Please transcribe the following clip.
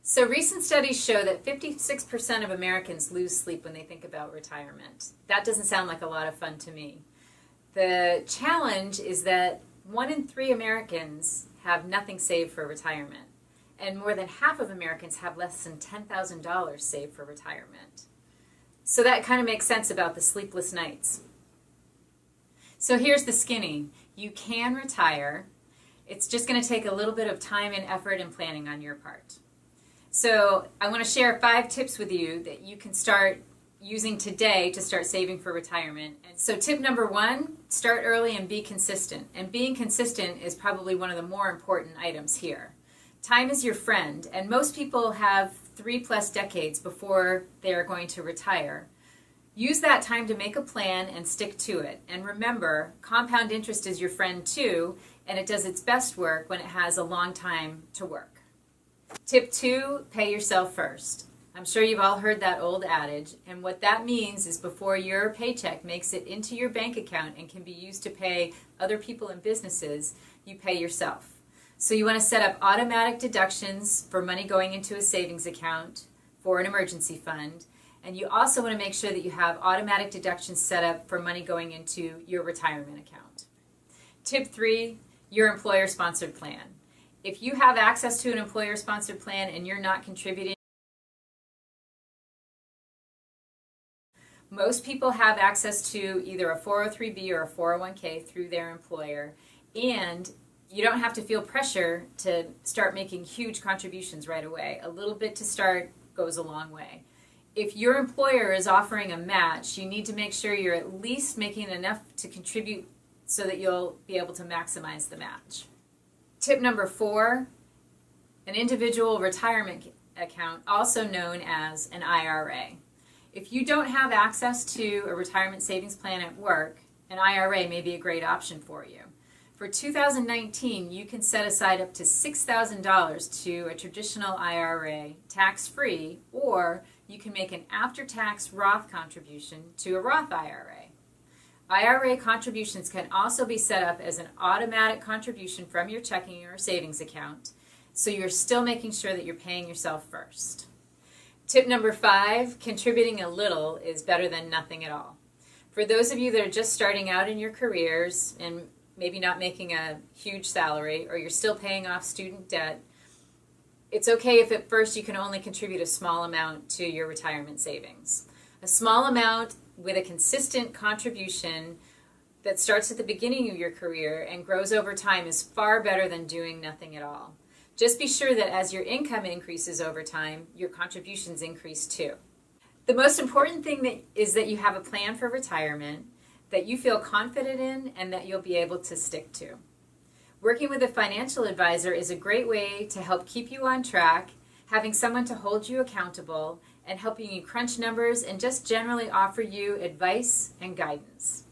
So recent studies show that 56% of Americans lose sleep when they think about retirement. That doesn't sound like a lot of fun to me. The challenge is that 1 in 3 Americans have nothing saved for retirement, and more than half of Americans have less than $10,000 saved for retirement. So that kind of makes sense about the sleepless nights. So here's the skinny. You can retire. It's just going to take a little bit of time and effort and planning on your part. So I want to share 5 tips with you that you can start using today to start saving for retirement. And so tip number 1, start early and be consistent. And being consistent is probably one of the more important items here. Time is your friend, and most people have 3+ decades before they are going to retire. Use that time to make a plan and stick to it. And remember, compound interest is your friend too, and it does its best work when it has a long time to work. Tip 2, pay yourself first. I'm sure you've all heard that old adage, and what that means is before your paycheck makes it into your bank account and can be used to pay other people and businesses, you pay yourself. So you want to set up automatic deductions for money going into a savings account for an emergency fund, and you also want to make sure that you have automatic deductions set up for money going into your retirement account. Tip 3, your employer-sponsored plan. If you have access to an employer-sponsored plan and you're not contributing, most people have access to either a 403B or a 401k through their employer, and you don't have to feel pressure to start making huge contributions right away. A little bit to start goes a long way. If your employer is offering a match, you need to make sure you're at least making enough to contribute so that you'll be able to maximize the match. Tip number 4, an individual retirement account, also known as an IRA. If you don't have access to a retirement savings plan at work, an IRA may be a great option for you. For 2019, you can set aside up to $6,000 to a traditional IRA tax-free, or you can make an after-tax Roth contribution to a Roth IRA. IRA contributions can also be set up as an automatic contribution from your checking or savings account, so you're still making sure that you're paying yourself first. Tip number 5, contributing a little is better than nothing at all. For those of you that are just starting out in your careers and maybe not making a huge salary, or you're still paying off student debt, it's okay if at first you can only contribute a small amount to your retirement savings. A small amount with a consistent contribution that starts at the beginning of your career and grows over time is far better than doing nothing at all. Just be sure that as your income increases over time, your contributions increase too. The most important thing is that you have a plan for retirement that you feel confident in and that you'll be able to stick to. Working with a financial advisor is a great way to help keep you on track, having someone to hold you accountable, and helping you crunch numbers and just generally offer you advice and guidance.